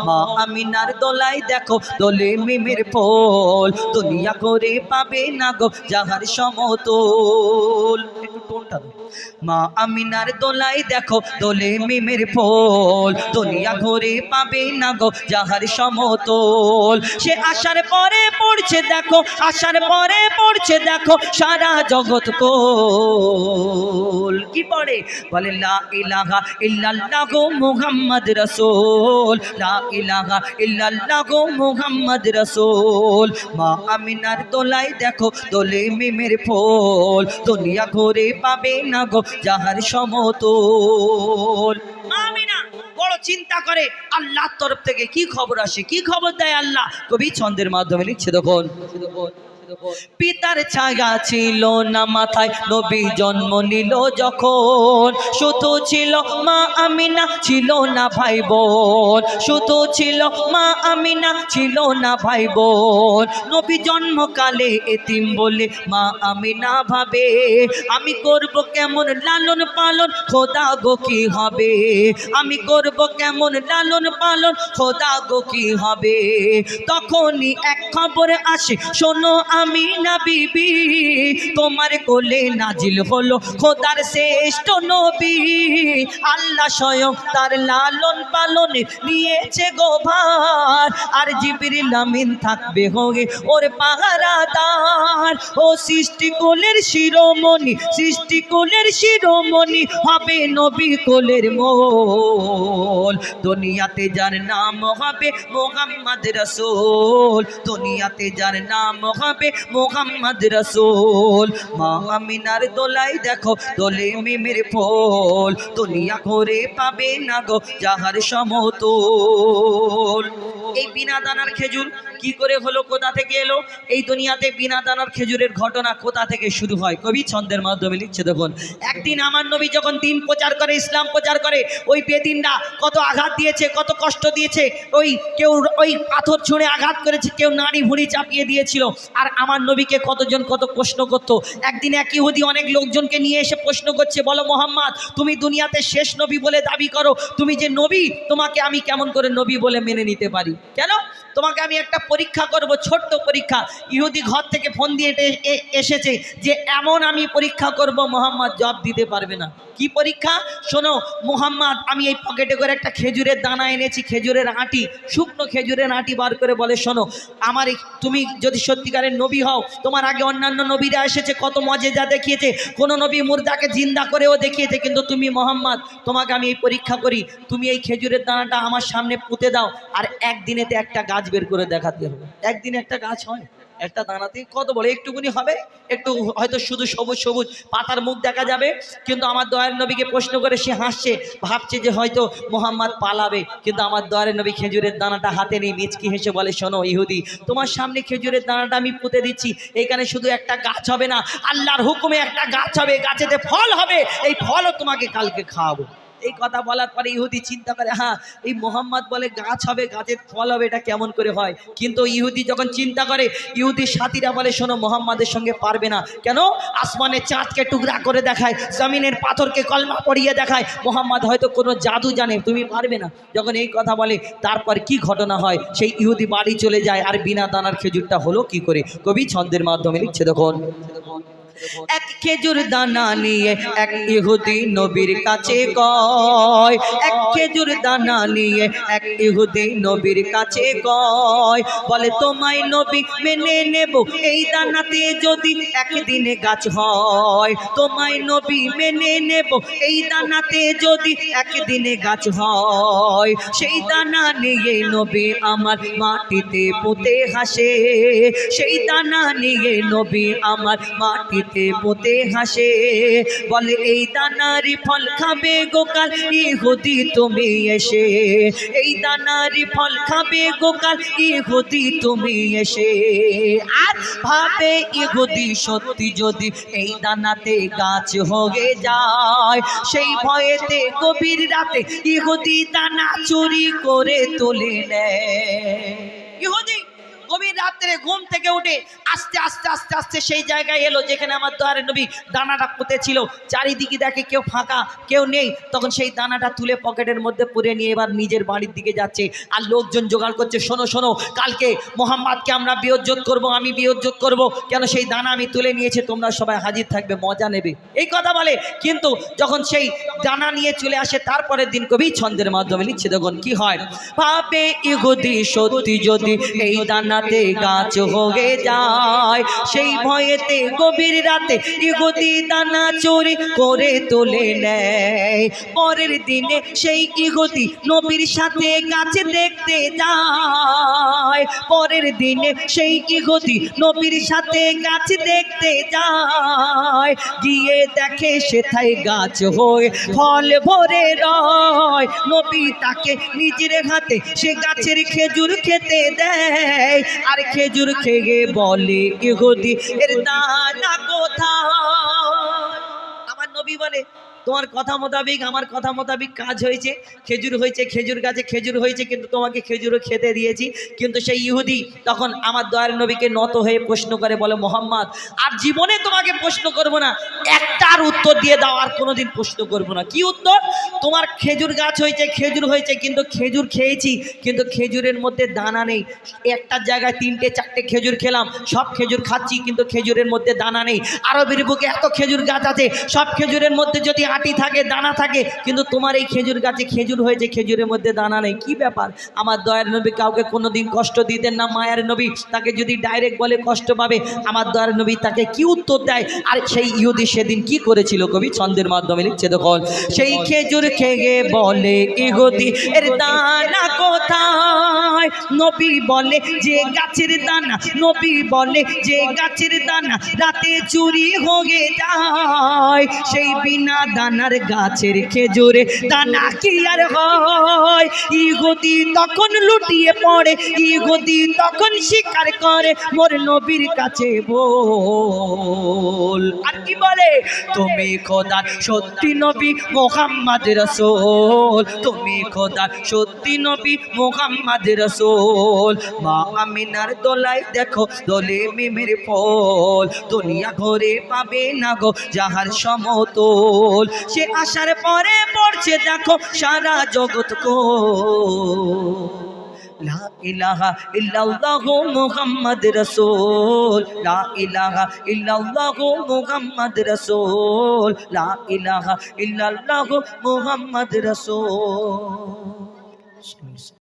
মা আমিনার দোলায় দেখো দোলে মিমের ফল, দুনিয়া করে পাবে না গো যাহার সমতল। একটু টোনটা দাও। মা আমিনার দোলায় দেখো দোলে মিমের ফল, দুনিয়া ঘরে পাবে না গো যাহার সমতল। সে আসার পরে পড়ছে দেখো, আসার পরে পড়ছে দেখো সারা জগৎ কোল। কি পড়ে? বলে লা ইলাহা ইল্লাল্লাহু মুহাম্মদ রাসূল, লা ইলাহা ইল্লাল্লাহু মুহাম্মদ রাসূল। মা আমিনার দোলায় দেখো দোলে মিমের ফল, দুনিয়া ঘরে পাবে না গো যাহার সমতল। মা আমিনা বড় চিন্তা করে আল্লাহর তরফ থেকে কি খবর আসে, কি খবর দেয় আল্লাহ। কবি ছন্দের মাধ্যমে লিখছে দেখুন, পিতার ছায়া ছিল না মাথায় নবী জন্ম নিল যখন, শুধু ছিল মা আমিনা ছিল না ভাই বোন, শুধু ছিল মা আমিনা ছিল না ভাই বোন। নবী জন্মকালে এতিম বলে মা আমিনা ভাবে, আমি করব কেমন লালন পালন খোদা গো কি হবে, আমি করব কেমন লালন পালন খোদা গো কি হবে। তখনই এক খবর আসে, শোনো আমিনা বিবি, তোমার কোলে নাজিল হলো খোদার শ্রেষ্ঠ নবী। আল্লাহ স্বয়ং তার লালন পালনে নিয়েছে গো ভার, আর জিবরিল আমিন থাকবে হয়ে ওর পাহারাদার। ও সৃষ্টি কোলের শিরোমণি, সৃষ্টি কোলের শিরোমণি হবে নবী কোলের মোল। দুনিয়াতে যার নাম হবে মুহাম্মদ রাসূল, দুনিয়াতে যার নাম হবে মুহাম্মদ রাসূল। মা আমিনার দোলায় দেখো দোলে মিমের ফল, দুনিয়া ঘরে পাবে না গো যাহার সমতল। এই বিনা দানার খেজুর কি করে হলো, কোথা থেকে এলো? এই দুনিয়াতে বিনা দানার খেজুরের ঘটনা কোথা থেকে শুরু হয়? কবি ছন্দের মাধ্যমে লিখছে দেখুন, একদিন আমার নবী যখন দিন প্রচার করে, ইসলাম প্রচার করে, ওই বেদিনরা কত আঘাত দিয়েছে, কত কষ্ট দিয়েছে। ওই কেউ ওই পাথর ছুঁড়ে আঘাত করেছে, কেউ নাড়ি ভুঁড়ি চাপিয়ে দিয়েছিল। আর আমার নবীকে কতজন কত প্রশ্ন করতো। একদিন এক ইহুদি অনেক লোকজনকে নিয়ে এসে প্রশ্ন করছে, বলো মোহাম্মদ তুমি দুনিয়াতে শেষ নবী বলে দাবি করো, তুমি যে নবী, তোমাকে আমি কেমন করে নবী বলে মেনে নিতে পারি? কেন? তোমাকে আমি একটা পরীক্ষা করব, ছোট্ট পরীক্ষা। ইহুদি ঘর থেকে ফোন দিয়ে এসেছে যে এমন আমি পরীক্ষা করব, মোহাম্মদ জবাব দিতে পারবে না। কি পরীক্ষা? শোনো মোহাম্মদ, আমি এই পকেটে করে একটা খেজুরের দানা এনেছি, খেজুরের আঁটি, শুকনো খেজুরের আঁটি বার করে বলে, শোনো আমার তুমি যদি সত্যিকারের নবী হও, তোমার আগে অন্যান্য নবীরা এসেছে, কত মজেজা দেখিয়েছে, কোনো নবী মুর্দাকে জিন্দা করেও দেখিয়েছে, কিন্তু তুমি মোহাম্মদ, তোমাকে আমি এই পরীক্ষা করি, তুমি এই খেজুরের দানাটা আমার সামনে পুঁতে দাও, আর একদিনেতে একটা গাছ বের করে দেখাতে হবে। একদিনে একটা গাছ হয়? একটা দানাতে কত বড়, একটুকুনি হবে, একটু হয়তো শুধু সবুজ সবুজ পাতার মুখ দেখা যাবে। কিন্তু আমার দয়ার নবীকে প্রশ্ন করে সে হাসছে, ভাবছে যে হয়তো মোহাম্মদ পালাবে, কিন্তু আমার দয়ার নবী খেজুরের দানাটা হাতে নিয়ে মিচকি হেসে বলে, শোনো ইহুদি, তোমার সামনে খেজুরের দানাটা আমি পুঁতে দিচ্ছি, এখানে শুধু একটা গাছ হবে না, আল্লাহর হুকুমে একটা গাছ হবে, গাছেতে ফল হবে, এই ফলও তোমাকে কালকে খাওয়াবো। এই কথা বলার পরে ইহুদি চিন্তা করে, হ্যাঁ এই মোহাম্মদ বলে গাছ হবে, গাছের ফল হবে, এটা কেমন করে হয়? কিন্তু ইহুদি যখন চিন্তা করে, ইহুদির সাথীরা বলে, শোনো মোহাম্মদের সঙ্গে পারবে না। কেন? আসমানের চাঁদকে টুকরা করে দেখায়, জমিনের পাথরকে কলমা পড়িয়ে দেখায়, মোহাম্মদ হয়তো কোনো জাদু জানে, তুমি পারবে না। যখন এই কথা বলে, তারপর কি ঘটনা হয়? সেই ইহুদি বাড়ি চলে যায়, আর বিনা দানার খেজুরটা হলো কি করে? কবি ছন্দের মাধ্যমে লিখছে দেখুন, এক খেজুর দানা নিয়ে এক ইহুদি নবীর কাছে কয়, এক খেজুর দানা নিয়ে এক ইহুদি নবীর কাছে কয়, বলে তোমায় নবী মেনে নেব এই দানাতে যদি একদিনে গাছ হয়, তোমায় নবী মেনে নেব এই দানাতে যদি একদিনে গাছ হয়। সেই দানা নিয়ে নবী আমার মাটিতে পুঁতে হাসে, সেই দানা নিয়ে নবী আমার মাটিতে পুঁতে হাসে, বলে এই দানারি ফল খাবে গোকাল ইহুদি তুমি এসে, এই দানারি ফল খাবে গোকাল ইহুদি তুমি এসে। আর ভাবে ইহুদি সত্যি যদি এই দানাতে গাছ হয়ে যায়, সেই ভয়েতে গভীর রাতে ইহুদি দানা চুরি করে তুলে নেয়। ইহুদি গভীর রাত্রে ঘুম থেকে উঠে আস্তে আস্তে আস্তে আস্তে সেই জায়গায় এলো যেখানে আমার দয়ার নবী দানাটা পুঁতে ছিল। চারিদিকে দেখে কেউ ফাঁকা, কেউ নেই। তখন সেই দানাটা তুলে পকেটের মধ্যে পুরে নিয়ে এবার নিজের বাড়ির দিকে যাচ্ছে। আর লোকজন জোগাড় করছে, শোনো শোনো, কালকে মোহাম্মদকে আমরা বিয়োজ্জত করব, আমি বিয়োজ্জত করব, কেন সেই দানা আমি তুলে নিয়েছি, তোমরা সবাই হাজির থাকবে, মজা নেবে, এই কথা বলে। কিন্তু যখন সেই দানা নিয়ে চলে আসে তারপরের দিন কবি ছন্দের মাধ্যমে লিখছে, দেখুন কি হয়। ভাবে ইহুদি সত্যি যদি এই দানাতে গাছ হয়ে যায়, সেই ভয়েতে গভীর রাতে ইহুদি দানা চুরি করে তুলে নেয়। পরের দিনে সেই ইহুদি নবীর সাথে গাছ দেখতে যায়। পরের দিনে সেই ইহুদি নবীর সাথে গাছ দেখতে যায়। গিয়ে দেখে সেথায় গাছ হয়ে ফল ভরে রয়। নবী তাকে নিজের হাতে সে গাছের খেজুর খেতে দেয়। আর খেজুর খেয়ে বলে, ইহুদি এর দানা কোথায়? আমার নবী বলে, তোমার কথা মোতাবিক আমার কথা মোতাবিক কাজ হয়েছে, খেজুর হয়েছে, খেজুর গাছে খেজুর হয়েছে, কিন্তু তোমাকে খেজুরও খেতে দিয়েছি। কিন্তু সেই ইহুদি তখন আমার দয়ার নবীকে নত হয়ে প্রশ্ন করে, বলে, মোহাম্মদ আর জীবনে তোমাকে প্রশ্ন করব না, একটার উত্তর দিয়ে দাও, আর কোনোদিন প্রশ্ন করব না। কি উত্তর? তোমার খেজুর গাছ হয়েছে, খেজুর হয়েছে, কিন্তু খেজুর খেয়েছি, কিন্তু খেজুরের মধ্যে দানা নেই। একটা জায়গায় 3টে 4টে খেজুর খেলাম, সব খেজুর খাচ্ছি, কিন্তু খেজুরের মধ্যে দানা নেই। আরবের বুকে এত খেজুর গাছ আছে, সব খেজুরের মধ্যে যদি আটি থাকে, দানা থাকে, কিন্তু তোমার এই খেজুর গাছে খেজুর হয়েছে, খেজুরের মধ্যে দানা নেই, কি ব্যাপার? আমার দয়ার নবী কাউকে কোনোদিন কষ্ট দিতেন না। মায়ের নবী তাকে যদি ডাইরেক্ট বলে কষ্ট পাবে, আমার দয়ার নবী তাকে কি উত্তর দেয়? আর সেই ইহুদি সেদিন কি করেছিল কবি ছন্দের মাধ্যমে লিখছে, দেখুন। সেই খেজুর খেয়ে বলে, ইহুদি এর দানা কোথায়? নবী বলে, যে গাছের দানা, নবী বলে, যে গাছের দানা রাতে চুরি হয়ে যায়। সেই বিনা দানার গাছের খেজুরে দানা কি আর হয়? ইহুদি তখন লুটিয়ে পড়ে, ইহুদি তখন স্বীকার করে, মোর নবীর কাছে বল। আর কি বলে? তুমি খোদার সত্যি নবী মুহাম্মদ রাসূল, তুমি খোদার সত্যি নবী মুহাম্মদ রাসূল। মা আমিনার দোলায় দেখো দোলে মিমের ফল, দুনিয়া ঘরে পাবে না গো যাহার সমতল। সে আসার পরে পড়ছে দেখো সারা জগৎ কো, লা ইলাহা ইল্লাল্লাহু মুহাম্মদ রাসূল, লা ইলাহা ইল্লাল্লাহু মুহাম্মদ রাসূল, লা ইলাহা ইল্লাল্লাহু মুহাম্মদ রাসূল।